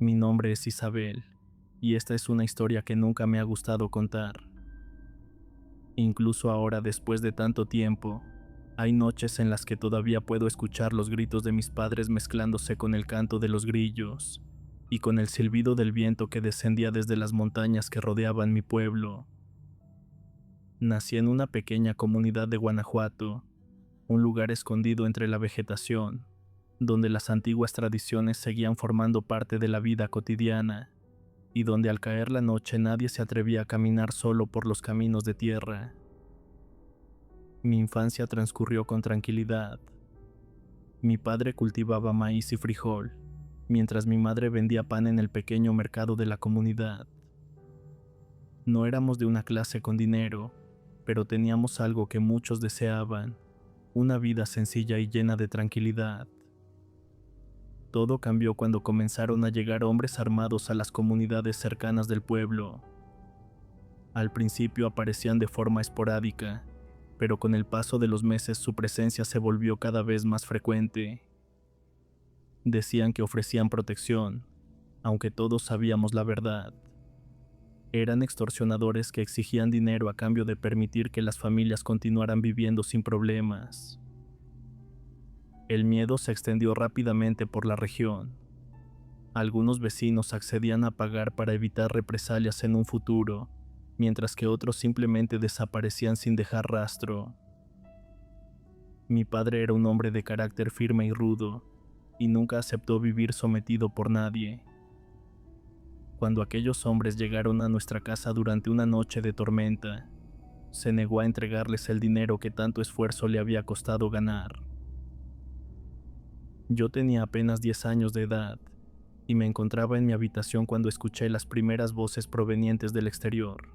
Mi nombre es Isabel, y esta es una historia que nunca me ha gustado contar. Incluso ahora, después de tanto tiempo, hay noches en las que todavía puedo escuchar los gritos de mis padres mezclándose con el canto de los grillos y con el silbido del viento que descendía desde las montañas que rodeaban mi pueblo. Nací en una pequeña comunidad de Guanajuato, un lugar escondido entre la vegetación, donde las antiguas tradiciones seguían formando parte de la vida cotidiana, y donde al caer la noche nadie se atrevía a caminar solo por los caminos de tierra. Mi infancia transcurrió con tranquilidad. Mi padre cultivaba maíz y frijol, mientras mi madre vendía pan en el pequeño mercado de la comunidad. No éramos de una clase con dinero, pero teníamos algo que muchos deseaban: una vida sencilla y llena de tranquilidad. Todo cambió cuando comenzaron a llegar hombres armados a las comunidades cercanas del pueblo. Al principio aparecían de forma esporádica, pero con el paso de los meses su presencia se volvió cada vez más frecuente. Decían que ofrecían protección, aunque todos sabíamos la verdad. Eran extorsionadores que exigían dinero a cambio de permitir que las familias continuaran viviendo sin problemas. El miedo se extendió rápidamente por la región. Algunos vecinos accedían a pagar para evitar represalias en un futuro, mientras que otros simplemente desaparecían sin dejar rastro. Mi padre era un hombre de carácter firme y rudo, y nunca aceptó vivir sometido por nadie. Cuando aquellos hombres llegaron a nuestra casa durante una noche de tormenta, se negó a entregarles el dinero que tanto esfuerzo le había costado ganar. Yo tenía apenas 10 años de edad, y me encontraba en mi habitación cuando escuché las primeras voces provenientes del exterior.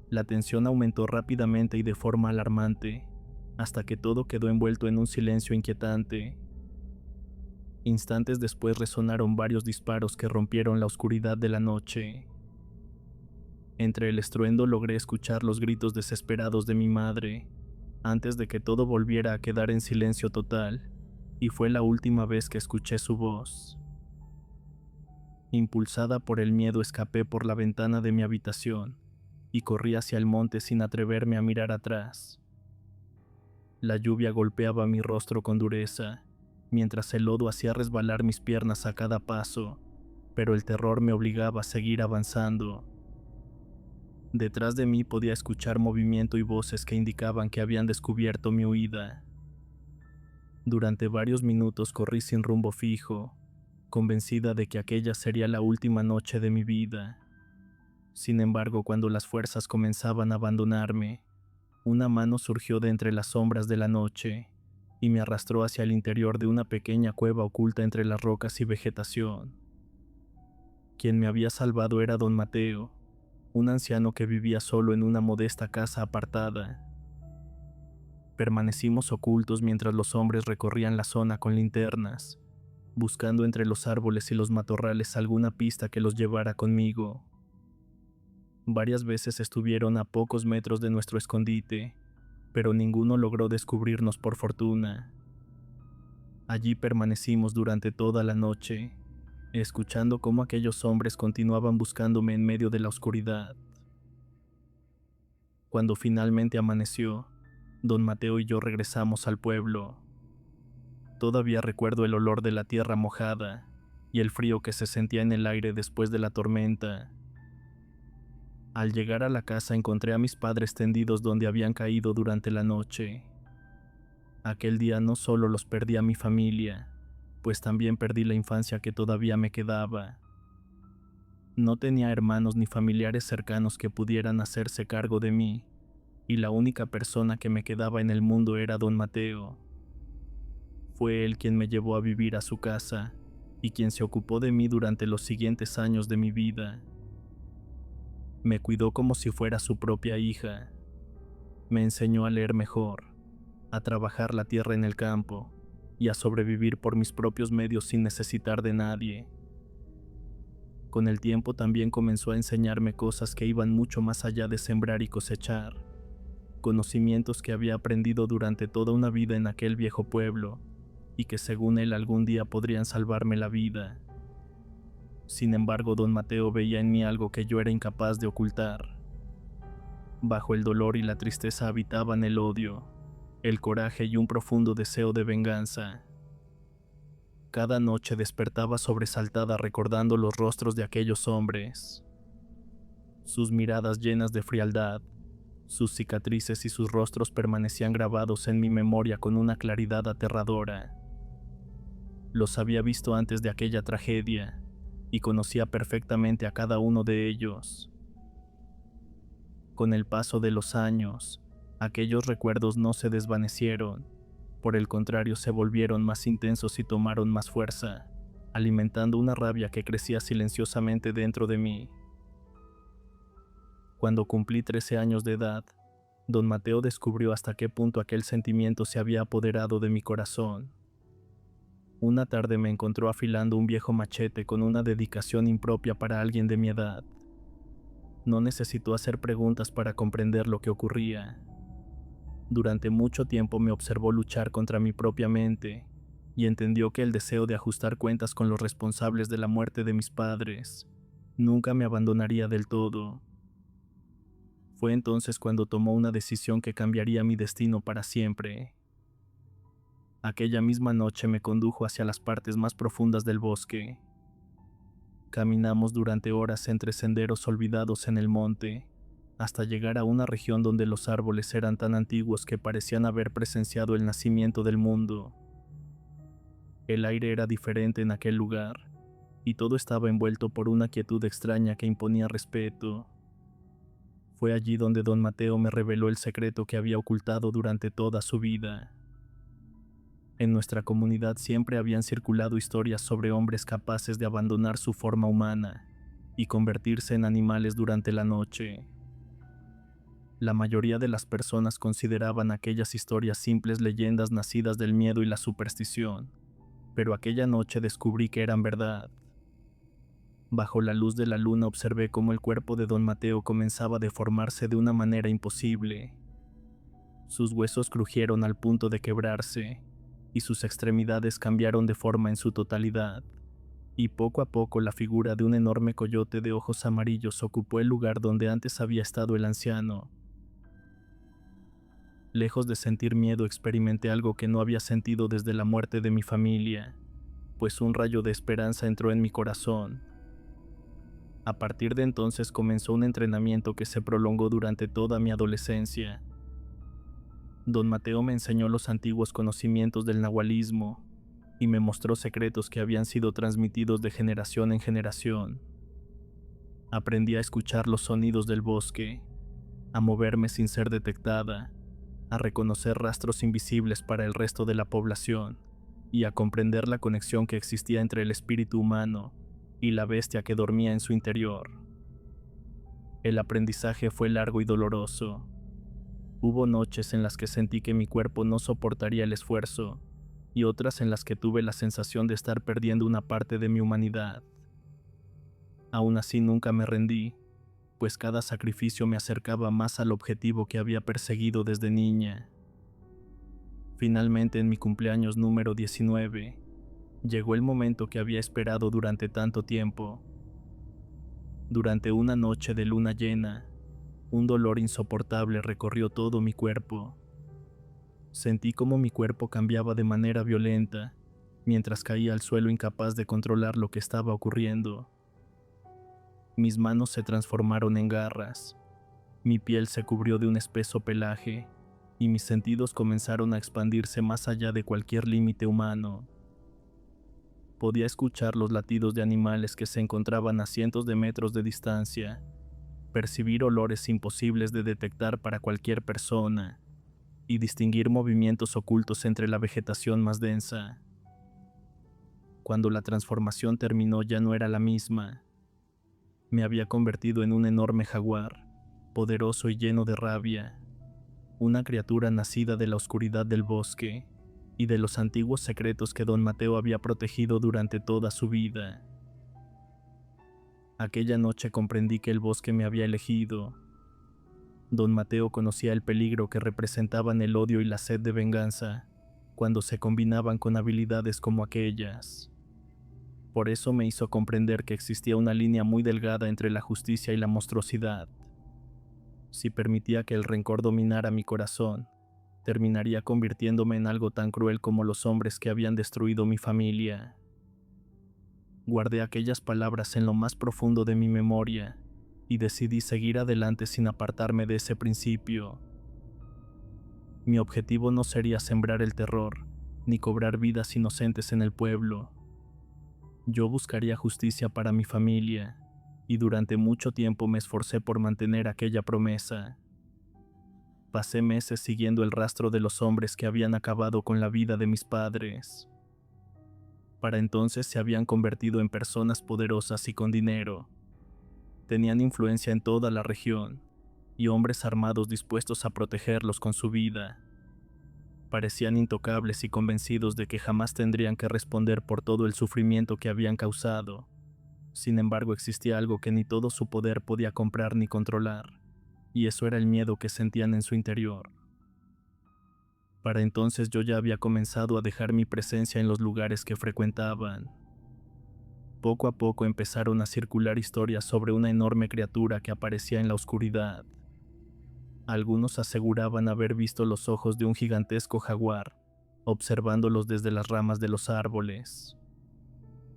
La tensión aumentó rápidamente y de forma alarmante, hasta que todo quedó envuelto en un silencio inquietante. Instantes después resonaron varios disparos que rompieron la oscuridad de la noche. Entre el estruendo logré escuchar los gritos desesperados de mi madre, antes de que todo volviera a quedar en silencio total, y fue la última vez que escuché su voz. Impulsada por el miedo, escapé por la ventana de mi habitación y corrí hacia el monte sin atreverme a mirar atrás. La lluvia golpeaba mi rostro con dureza, mientras el lodo hacía resbalar mis piernas a cada paso, pero el terror me obligaba a seguir avanzando. Detrás de mí podía escuchar movimiento y voces que indicaban que habían descubierto mi huida. Durante varios minutos corrí sin rumbo fijo, convencida de que aquella sería la última noche de mi vida. Sin embargo, cuando las fuerzas comenzaban a abandonarme, una mano surgió de entre las sombras de la noche y me arrastró hacia el interior de una pequeña cueva oculta entre las rocas y vegetación. Quien me había salvado era don Mateo, un anciano que vivía solo en una modesta casa apartada. Permanecimos ocultos mientras los hombres recorrían la zona con linternas, buscando entre los árboles y los matorrales alguna pista que los llevara conmigo. Varias veces estuvieron a pocos metros de nuestro escondite, pero ninguno logró descubrirnos por fortuna. Allí permanecimos durante toda la noche, escuchando cómo aquellos hombres continuaban buscándome en medio de la oscuridad. Cuando finalmente amaneció, don Mateo y yo regresamos al pueblo. Todavía recuerdo el olor de la tierra mojada y el frío que se sentía en el aire después de la tormenta. Al llegar a la casa encontré a mis padres tendidos donde habían caído durante la noche. Aquel día no solo los perdí a mi familia, pues también perdí la infancia que todavía me quedaba. No tenía hermanos ni familiares cercanos que pudieran hacerse cargo de mí, y la única persona que me quedaba en el mundo era don Mateo. Fue él quien me llevó a vivir a su casa y quien se ocupó de mí durante los siguientes años de mi vida. Me cuidó como si fuera su propia hija. Me enseñó a leer mejor, a trabajar la tierra en el campo y a sobrevivir por mis propios medios sin necesitar de nadie. Con el tiempo también comenzó a enseñarme cosas que iban mucho más allá de sembrar y cosechar, conocimientos que había aprendido durante toda una vida en aquel viejo pueblo y que según él algún día podrían salvarme la vida. Sin embargo, don Mateo veía en mí algo que yo era incapaz de ocultar. Bajo el dolor y la tristeza habitaban el odio, el coraje y un profundo deseo de venganza. Cada noche despertaba sobresaltada recordando los rostros de aquellos hombres, sus miradas llenas de frialdad, sus cicatrices y sus rostros permanecían grabados en mi memoria con una claridad aterradora. Los había visto antes de aquella tragedia y conocía perfectamente a cada uno de ellos. Con el paso de los años, aquellos recuerdos no se desvanecieron, por el contrario se volvieron más intensos y tomaron más fuerza, alimentando una rabia que crecía silenciosamente dentro de mí. Cuando cumplí 13 años de edad, don Mateo descubrió hasta qué punto aquel sentimiento se había apoderado de mi corazón. Una tarde me encontró afilando un viejo machete con una dedicación impropia para alguien de mi edad. No necesitó hacer preguntas para comprender lo que ocurría. Durante mucho tiempo me observó luchar contra mi propia mente y entendió que el deseo de ajustar cuentas con los responsables de la muerte de mis padres nunca me abandonaría del todo. Fue entonces cuando tomó una decisión que cambiaría mi destino para siempre. Aquella misma noche me condujo hacia las partes más profundas del bosque. Caminamos durante horas entre senderos olvidados en el monte, hasta llegar a una región donde los árboles eran tan antiguos que parecían haber presenciado el nacimiento del mundo. El aire era diferente en aquel lugar, y todo estaba envuelto por una quietud extraña que imponía respeto. Fue allí donde don Mateo me reveló el secreto que había ocultado durante toda su vida. En nuestra comunidad siempre habían circulado historias sobre hombres capaces de abandonar su forma humana y convertirse en animales durante la noche. La mayoría de las personas consideraban aquellas historias simples leyendas nacidas del miedo y la superstición, pero aquella noche descubrí que eran verdad. Bajo la luz de la luna observé cómo el cuerpo de don Mateo comenzaba a deformarse de una manera imposible. Sus huesos crujieron al punto de quebrarse, y sus extremidades cambiaron de forma en su totalidad, y poco a poco la figura de un enorme coyote de ojos amarillos ocupó el lugar donde antes había estado el anciano. Lejos de sentir miedo, experimenté algo que no había sentido desde la muerte de mi familia, pues un rayo de esperanza entró en mi corazón. A partir de entonces comenzó un entrenamiento que se prolongó durante toda mi adolescencia. Don Mateo me enseñó los antiguos conocimientos del nahualismo y me mostró secretos que habían sido transmitidos de generación en generación. Aprendí a escuchar los sonidos del bosque, a moverme sin ser detectada, a reconocer rastros invisibles para el resto de la población y a comprender la conexión que existía entre el espíritu humano y la bestia que dormía en su interior. El aprendizaje fue largo y doloroso. Hubo noches en las que sentí que mi cuerpo no soportaría el esfuerzo, y otras en las que tuve la sensación de estar perdiendo una parte de mi humanidad. Aún así nunca me rendí, pues cada sacrificio me acercaba más al objetivo que había perseguido desde niña. Finalmente, en mi cumpleaños número 19, llegó el momento que había esperado durante tanto tiempo. Durante una noche de luna llena, un dolor insoportable recorrió todo mi cuerpo. Sentí como mi cuerpo cambiaba de manera violenta, mientras caía al suelo incapaz de controlar lo que estaba ocurriendo. Mis manos se transformaron en garras, mi piel se cubrió de un espeso pelaje, y mis sentidos comenzaron a expandirse más allá de cualquier límite humano. Podía escuchar los latidos de animales que se encontraban a cientos de metros de distancia, percibir olores imposibles de detectar para cualquier persona, y distinguir movimientos ocultos entre la vegetación más densa. Cuando la transformación terminó ya no era la misma. Me había convertido en un enorme jaguar, poderoso y lleno de rabia, una criatura nacida de la oscuridad del bosque y de los antiguos secretos que don Mateo había protegido durante toda su vida. Aquella noche comprendí que el bosque me había elegido. Don Mateo conocía el peligro que representaban el odio y la sed de venganza cuando se combinaban con habilidades como aquellas. Por eso me hizo comprender que existía una línea muy delgada entre la justicia y la monstruosidad. Si permitía que el rencor dominara mi corazón, terminaría convirtiéndome en algo tan cruel como los hombres que habían destruido mi familia. Guardé aquellas palabras en lo más profundo de mi memoria y decidí seguir adelante sin apartarme de ese principio. Mi objetivo no sería sembrar el terror, ni cobrar vidas inocentes en el pueblo. Yo buscaría justicia para mi familia, y durante mucho tiempo me esforcé por mantener aquella promesa. Pasé meses siguiendo el rastro de los hombres que habían acabado con la vida de mis padres. Para entonces se habían convertido en personas poderosas y con dinero. Tenían influencia en toda la región, y hombres armados dispuestos a protegerlos con su vida. Parecían intocables y convencidos de que jamás tendrían que responder por todo el sufrimiento que habían causado. Sin embargo, existía algo que ni todo su poder podía comprar ni controlar, y eso era el miedo que sentían en su interior. Para entonces yo ya había comenzado a dejar mi presencia en los lugares que frecuentaban. Poco a poco empezaron a circular historias sobre una enorme criatura que aparecía en la oscuridad. Algunos aseguraban haber visto los ojos de un gigantesco jaguar, observándolos desde las ramas de los árboles.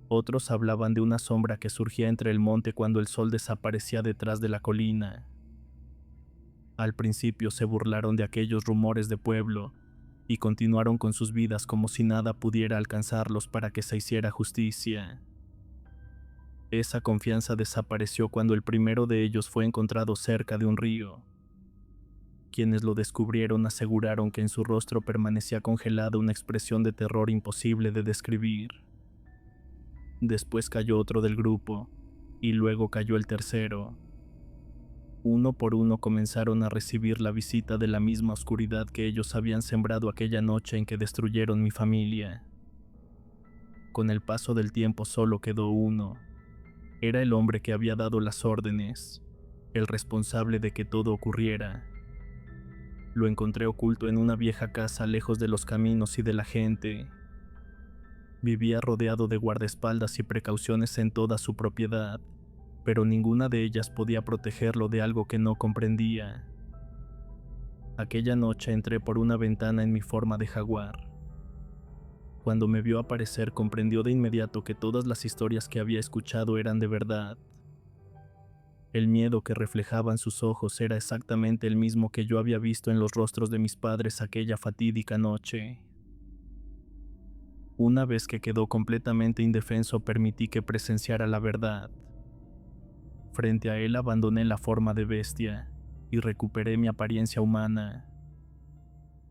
Otros hablaban de una sombra que surgía entre el monte cuando el sol desaparecía detrás de la colina. Al principio se burlaron de aquellos rumores de pueblo y continuaron con sus vidas como si nada pudiera alcanzarlos para que se hiciera justicia. Esa confianza desapareció cuando el primero de ellos fue encontrado cerca de un río. Quienes lo descubrieron aseguraron que en su rostro permanecía congelada una expresión de terror imposible de describir. Después cayó otro del grupo, y luego cayó el tercero. Uno por uno comenzaron a recibir la visita de la misma oscuridad que ellos habían sembrado aquella noche en que destruyeron mi familia. Con el paso del tiempo solo quedó uno. Era el hombre que había dado las órdenes, el responsable de que todo ocurriera. Lo encontré oculto en una vieja casa lejos de los caminos y de la gente. Vivía rodeado de guardaespaldas y precauciones en toda su propiedad, pero ninguna de ellas podía protegerlo de algo que no comprendía. Aquella noche entré por una ventana en mi forma de jaguar. Cuando me vio aparecer, comprendió de inmediato que todas las historias que había escuchado eran de verdad. El miedo que reflejaban sus ojos era exactamente el mismo que yo había visto en los rostros de mis padres aquella fatídica noche. Una vez que quedó completamente indefenso, permití que presenciara la verdad. Frente a él abandoné la forma de bestia y recuperé mi apariencia humana.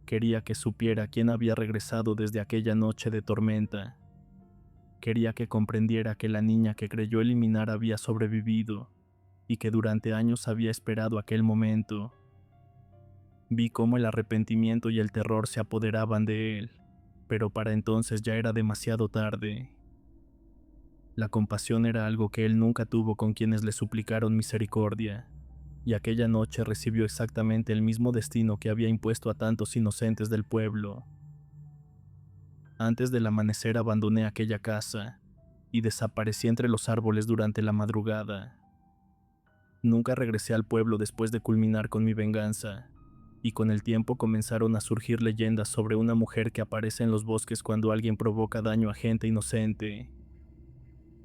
Quería que supiera quién había regresado desde aquella noche de tormenta. Quería que comprendiera que la niña que creyó eliminar había sobrevivido y que durante años había esperado aquel momento. Vi cómo el arrepentimiento y el terror se apoderaban de él, pero para entonces ya era demasiado tarde. La compasión era algo que él nunca tuvo con quienes le suplicaron misericordia, y aquella noche recibió exactamente el mismo destino que había impuesto a tantos inocentes del pueblo. Antes del amanecer abandoné aquella casa y desaparecí entre los árboles durante la madrugada. Nunca regresé al pueblo después de culminar con mi venganza, y con el tiempo comenzaron a surgir leyendas sobre una mujer que aparece en los bosques cuando alguien provoca daño a gente inocente.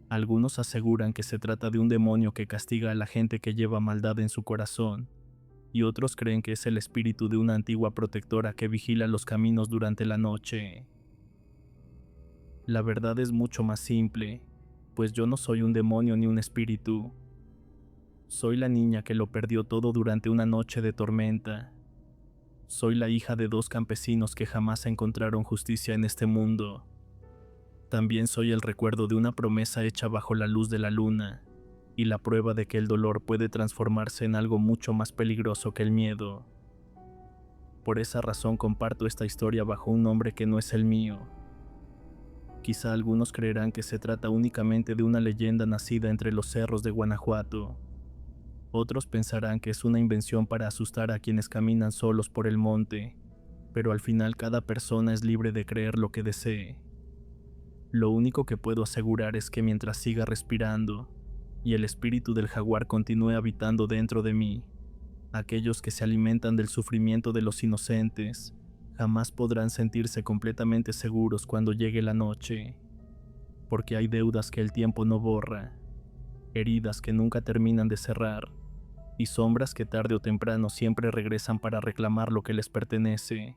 Algunos aseguran que se trata de un demonio que castiga a la gente que lleva maldad en su corazón, y otros creen que es el espíritu de una antigua protectora que vigila los caminos durante la noche. La verdad es mucho más simple, pues yo no soy un demonio ni un espíritu. Soy la niña que lo perdió todo durante una noche de tormenta. Soy la hija de dos campesinos que jamás encontraron justicia en este mundo. También soy el recuerdo de una promesa hecha bajo la luz de la luna, y la prueba de que el dolor puede transformarse en algo mucho más peligroso que el miedo. Por esa razón comparto esta historia bajo un nombre que no es el mío. Quizá algunos creerán que se trata únicamente de una leyenda nacida entre los cerros de Guanajuato. Otros pensarán que es una invención para asustar a quienes caminan solos por el monte, pero al final cada persona es libre de creer lo que desee. Lo único que puedo asegurar es que mientras siga respirando y el espíritu del jaguar continúe habitando dentro de mí, aquellos que se alimentan del sufrimiento de los inocentes jamás podrán sentirse completamente seguros cuando llegue la noche, porque hay deudas que el tiempo no borra, heridas que nunca terminan de cerrar y sombras que tarde o temprano siempre regresan para reclamar lo que les pertenece.